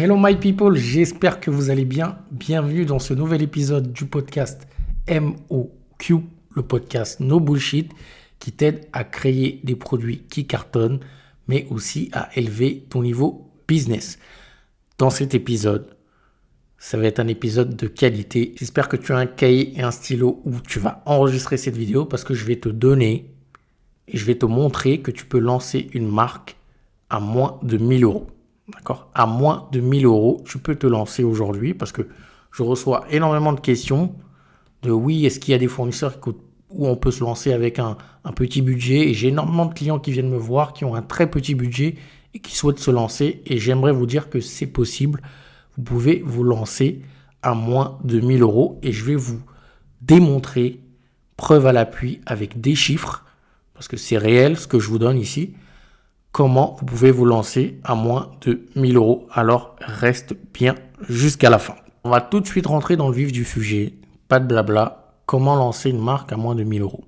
Hello my people, j'espère que vous allez bien. Bienvenue dans ce nouvel épisode du podcast MOQ, le podcast No Bullshit, qui t'aide à créer des produits qui cartonnent, mais aussi à élever ton niveau business. Dans cet épisode, ça va être un épisode de qualité. J'espère que tu as un cahier et un stylo où tu vas enregistrer cette vidéo parce que je vais te donner et je vais te montrer que tu peux lancer une marque à moins de 1000 euros. D'accord ? À moins de 1000 euros, tu peux te lancer aujourd'hui parce que je reçois énormément de questions de oui, est-ce qu'il y a des fournisseurs où on peut se lancer avec un petit budget ? Et j'ai énormément de clients qui viennent me voir, qui ont un très petit budget et qui souhaitent se lancer. Et j'aimerais vous dire que c'est possible. Vous pouvez vous lancer à moins de 1000 euros et je vais vous démontrer, preuve à l'appui, avec des chiffres, parce que c'est réel ce que je vous donne ici, comment vous pouvez vous lancer à moins de 1000 euros. Alors, reste bien jusqu'à la fin. On va tout de suite rentrer dans le vif du sujet. Pas de blabla. Comment lancer une marque à moins de 1000 euros ?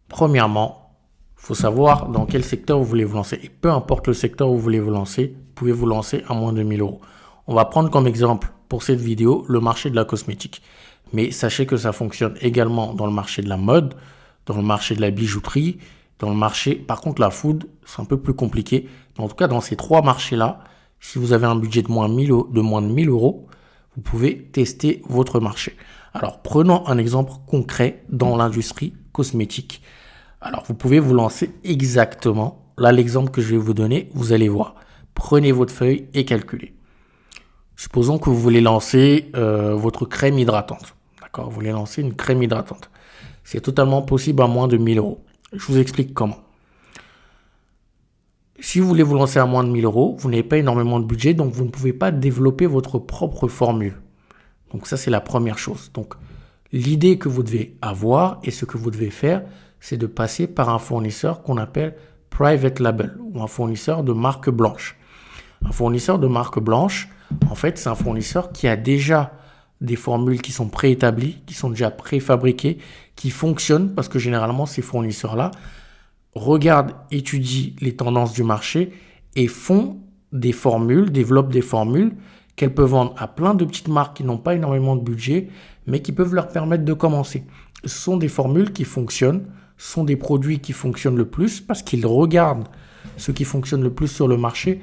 Premièrement, il faut savoir dans quel secteur vous voulez vous lancer. Et peu importe le secteur où vous voulez vous lancer, vous pouvez vous lancer à moins de 1000 euros. On va prendre comme exemple pour cette vidéo le marché de la cosmétique. Mais sachez que ça fonctionne également dans le marché de la mode, dans le marché de la bijouterie, dans le marché, par contre la food, c'est un peu plus compliqué. En tout cas, dans ces trois marchés-là, si vous avez un budget de moins de 1000 euros, vous pouvez tester votre marché. Alors, prenons un exemple concret dans l'industrie cosmétique. Alors, vous pouvez vous lancer exactement. Là, l'exemple que je vais vous donner, vous allez voir. Prenez votre feuille et calculez. Supposons que vous voulez lancer votre crème hydratante. D'accord ? Vous voulez lancer une crème hydratante. C'est totalement possible à moins de 1000 euros. Je vous explique comment. Si vous voulez vous lancer à moins de 1000 euros, vous n'avez pas énormément de budget, donc vous ne pouvez pas développer votre propre formule. Donc ça, c'est la première chose. Donc l'idée que vous devez avoir et ce que vous devez faire, c'est de passer par un fournisseur qu'on appelle private label ou un fournisseur de marque blanche. Un fournisseur de marque blanche, en fait, c'est un fournisseur qui a déjà des formules qui sont préétablies, qui sont déjà préfabriquées, qui fonctionnent parce que généralement, ces fournisseurs-là regardent, étudient les tendances du marché et font des formules, développent des formules qu'elles peuvent vendre à plein de petites marques qui n'ont pas énormément de budget, mais qui peuvent leur permettre de commencer. Ce sont des formules qui fonctionnent, ce sont des produits qui fonctionnent le plus parce qu'ils regardent ce qui fonctionne le plus sur le marché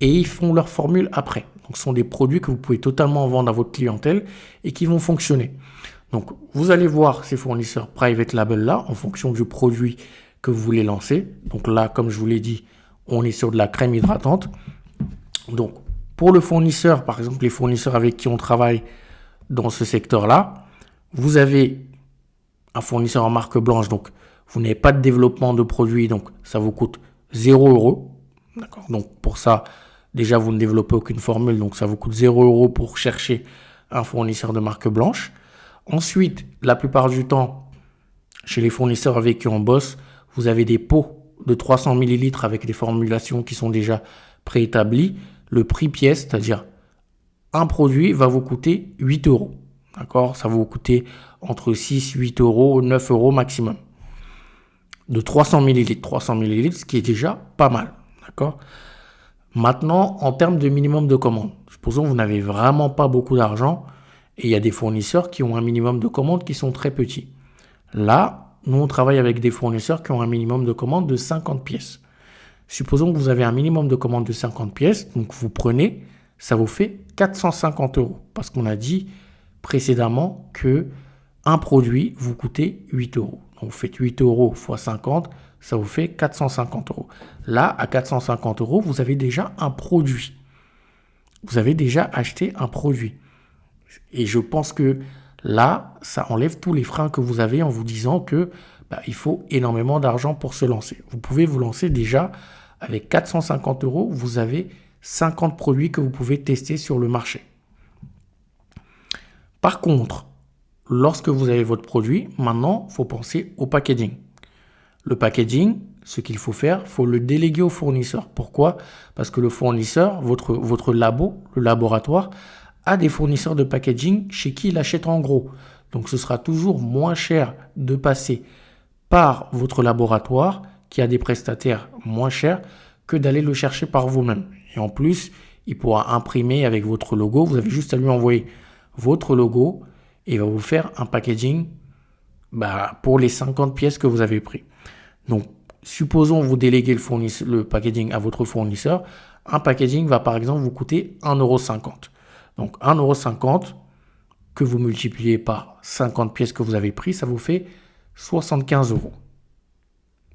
et ils font leur formule après. Donc, ce sont des produits que vous pouvez totalement vendre à votre clientèle et qui vont fonctionner. Donc, vous allez voir ces fournisseurs private label là en fonction du produit que vous voulez lancer. Donc là, comme je vous l'ai dit, on est sur de la crème hydratante. Donc, pour le fournisseur, par exemple, les fournisseurs avec qui on travaille dans ce secteur-là, vous avez un fournisseur en marque blanche. Donc, vous n'avez pas de développement de produit. Donc, ça vous coûte 0 euros. D'accord. Donc, pour ça, déjà, vous ne développez aucune formule, donc ça vous coûte 0 euros pour chercher un fournisseur de marque blanche. Ensuite, la plupart du temps, chez les fournisseurs avec qui on bosse, vous avez des pots de 300 ml avec des formulations qui sont déjà préétablies. Le prix pièce, c'est-à-dire un produit, va vous coûter 8 euros. D'accord ? Ça va vous coûter entre 6, 8 euros, 9 euros maximum. De 300 ml. 300 ml, ce qui est déjà pas mal. D'accord ? Maintenant, en termes de minimum de commandes, supposons que vous n'avez vraiment pas beaucoup d'argent et il y a des fournisseurs qui ont un minimum de commandes qui sont très petits. Là, nous, on travaille avec des fournisseurs qui ont un minimum de commandes de 50 pièces. Supposons que vous avez un minimum de commandes de 50 pièces, donc vous prenez, ça vous fait 450 euros. Parce qu'on a dit précédemment que un produit vous coûtait 8 euros. Donc vous faites 8 euros x 50, ça vous fait 450 euros. Là, à 450 euros, vous avez déjà un produit. Vous avez déjà acheté un produit. Et je pense que là, ça enlève tous les freins que vous avez en vous disant que il faut énormément d'argent pour se lancer. Vous pouvez vous lancer déjà avec 450 euros. Vous avez 50 produits que vous pouvez tester sur le marché. Par contre, lorsque vous avez votre produit, maintenant, il faut penser au packaging. Le packaging, ce qu'il faut faire, il faut le déléguer au fournisseur. Pourquoi ? Parce que le fournisseur, votre labo, le laboratoire, a des fournisseurs de packaging chez qui il achète en gros. Donc, ce sera toujours moins cher de passer par votre laboratoire qui a des prestataires moins chers que d'aller le chercher par vous-même. Et en plus, il pourra imprimer avec votre logo. Vous avez juste à lui envoyer votre logo et il va vous faire un packaging pour les 50 pièces que vous avez pris. Donc, supposons vous déléguez le packaging à votre fournisseur. Un packaging va par exemple vous coûter 1,50 €. Donc 1,50 € que vous multipliez par 50 pièces que vous avez pris, ça vous fait 75 €.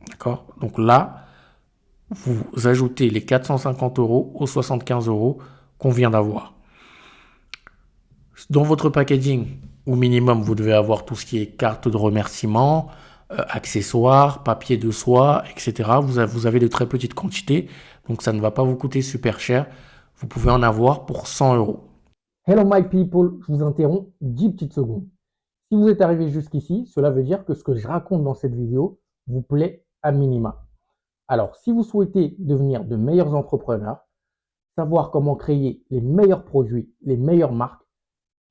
D'accord? Donc là, vous ajoutez les 450 € aux 75 € qu'on vient d'avoir. Dans votre packaging, au minimum, vous devez avoir tout ce qui est carte de remerciement, accessoires, papier de soie, etc. Vous avez de très petites quantités, donc ça ne va pas vous coûter super cher. Vous pouvez en avoir pour 100 €. Hello my people, je vous interromps 10 petites secondes. Si vous êtes arrivé jusqu'ici, cela veut dire que ce que je raconte dans cette vidéo vous plaît à minima. Alors, si vous souhaitez devenir de meilleurs entrepreneurs, savoir comment créer les meilleurs produits, les meilleures marques,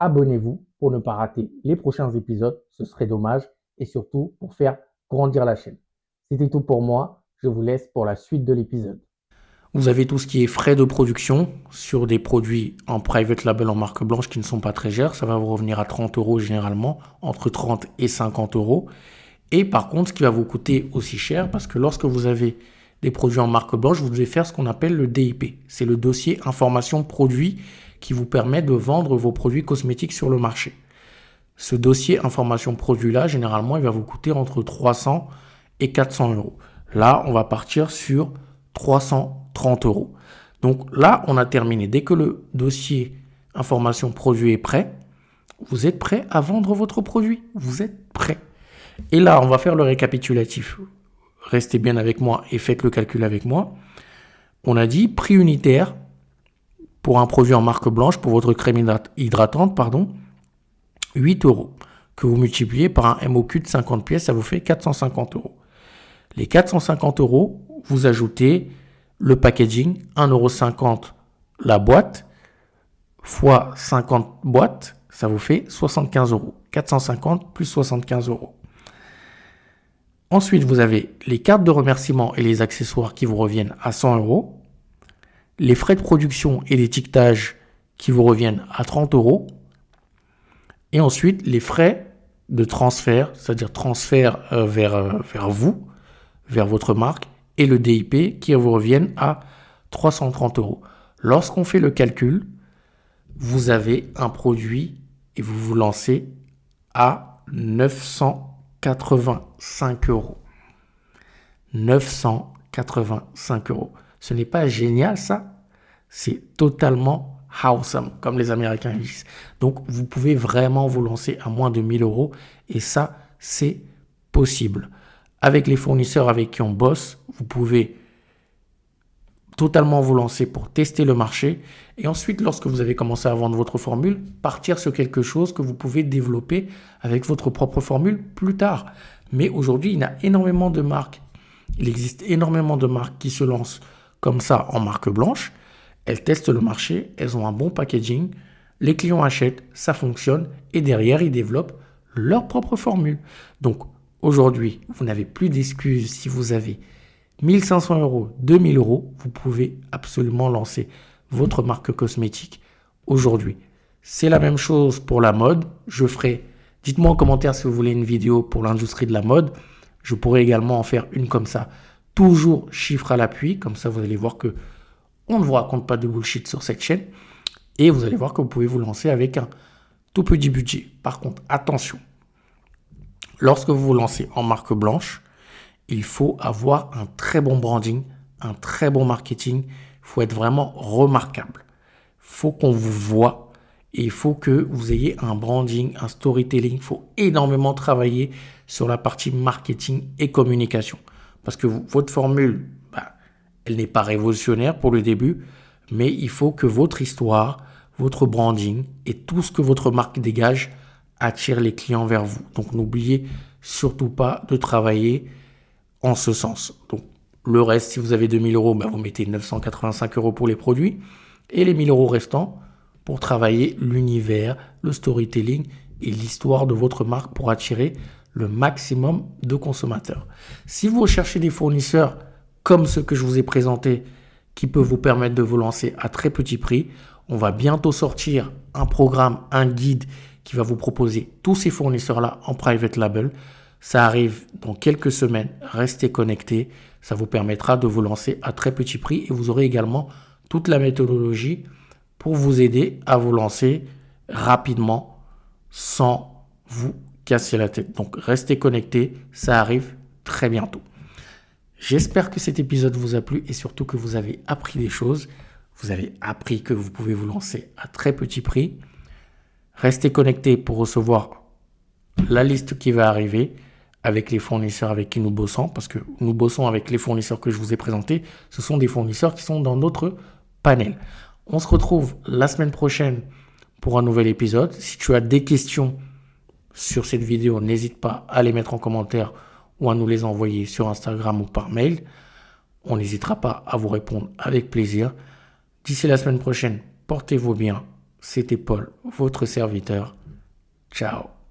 abonnez-vous pour ne pas rater les prochains épisodes, ce serait dommage, et surtout pour faire grandir la chaîne. C'était tout pour moi, je vous laisse pour la suite de l'épisode. Vous avez tout ce qui est frais de production sur des produits en private label en marque blanche qui ne sont pas très chers. Ça va vous revenir à 30 € généralement, entre 30 et 50 €. Et par contre, ce qui va vous coûter aussi cher, parce que lorsque vous avez des produits en marque blanche, vous devez faire ce qu'on appelle le DIP. C'est le dossier information produit qui vous permet de vendre vos produits cosmétiques sur le marché. Ce dossier information produit-là, généralement, il va vous coûter entre 300 et 400 €. Là, on va partir sur 330 €. Donc là, on a terminé. Dès que le dossier information produit est prêt, vous êtes prêt à vendre votre produit. Vous êtes prêt. Et là, on va faire le récapitulatif. Restez bien avec moi et faites le calcul avec moi. On a dit prix unitaire pour un produit en marque blanche, pour votre crème hydratante, 8 €. Que vous multipliez par un MOQ de 50 pièces, ça vous fait 450 €. Les 450 €, vous ajoutez le packaging, 1,50 € la boîte, fois 50 boîtes, ça vous fait 75 €. 450 plus 75 €. Ensuite, vous avez les cartes de remerciement et les accessoires qui vous reviennent à 100 €. Les frais de production et l'étiquetage qui vous reviennent à 30 €. Et ensuite, les frais de transfert, c'est-à-dire transfert vers vous, vers votre marque, et le DIP qui vous reviennent à 330 €. Lorsqu'on fait le calcul, vous avez un produit et vous vous lancez à 985 €. 985 €. Ce n'est pas génial ça? C'est totalement awesome, comme les Américains disent. Donc, vous pouvez vraiment vous lancer à moins de 1000 € et ça, c'est possible. Avec les fournisseurs avec qui on bosse, vous pouvez totalement vous lancer pour tester le marché et ensuite, lorsque vous avez commencé à vendre votre formule, partir sur quelque chose que vous pouvez développer avec votre propre formule plus tard. Mais aujourd'hui, il y a énormément de marques. Il existe énormément de marques qui se lancent comme ça en marque blanche. Elles testent le marché, elles ont un bon packaging, les clients achètent, ça fonctionne et derrière, ils développent leur propre formule. Donc, aujourd'hui, vous n'avez plus d'excuses si vous avez 1500 €, 2000 €, vous pouvez absolument lancer votre marque cosmétique aujourd'hui. C'est la même chose pour la mode. Dites-moi en commentaire si vous voulez une vidéo pour l'industrie de la mode. Je pourrais également en faire une comme ça, toujours chiffre à l'appui. Comme ça, vous allez voir que on ne vous raconte pas de bullshit sur cette chaîne. Et vous allez voir que vous pouvez vous lancer avec un tout petit budget. Par contre, attention, lorsque vous vous lancez en marque blanche, il faut avoir un très bon branding, un très bon marketing. Il faut être vraiment remarquable. Il faut qu'on vous voie et il faut que vous ayez un branding, un storytelling. Il faut énormément travailler sur la partie marketing et communication. Parce que votre formule, elle n'est pas révolutionnaire pour le début, mais il faut que votre histoire, votre branding et tout ce que votre marque dégage attire les clients vers vous. Donc, n'oubliez surtout pas de travailler en ce sens. Donc, le reste, si vous avez 2000 €, vous mettez 985 € pour les produits et les 1000 € restants pour travailler l'univers, le storytelling et l'histoire de votre marque pour attirer le maximum de consommateurs. Si vous recherchez des fournisseurs comme ceux que je vous ai présentés qui peut vous permettre de vous lancer à très petit prix. On va bientôt sortir un programme, un guide qui va vous proposer tous ces fournisseurs-là en private label. Ça arrive dans quelques semaines. Restez connectés. Ça vous permettra de vous lancer à très petit prix et vous aurez également toute la méthodologie pour vous aider à vous lancer rapidement sans vous casser la tête. Donc, restez connectés. Ça arrive très bientôt. J'espère que cet épisode vous a plu et surtout que vous avez appris des choses. Vous avez appris que vous pouvez vous lancer à très petit prix. Restez connectés pour recevoir la liste qui va arriver avec les fournisseurs avec qui nous bossons, parce que nous bossons avec les fournisseurs que je vous ai présentés. Ce sont des fournisseurs qui sont dans notre panel. On se retrouve la semaine prochaine pour un nouvel épisode. Si tu as des questions sur cette vidéo, n'hésite pas à les mettre en commentaire ou à nous les envoyer sur Instagram ou par mail. On n'hésitera pas à vous répondre avec plaisir. D'ici la semaine prochaine, portez-vous bien. C'était Paul, votre serviteur. Ciao.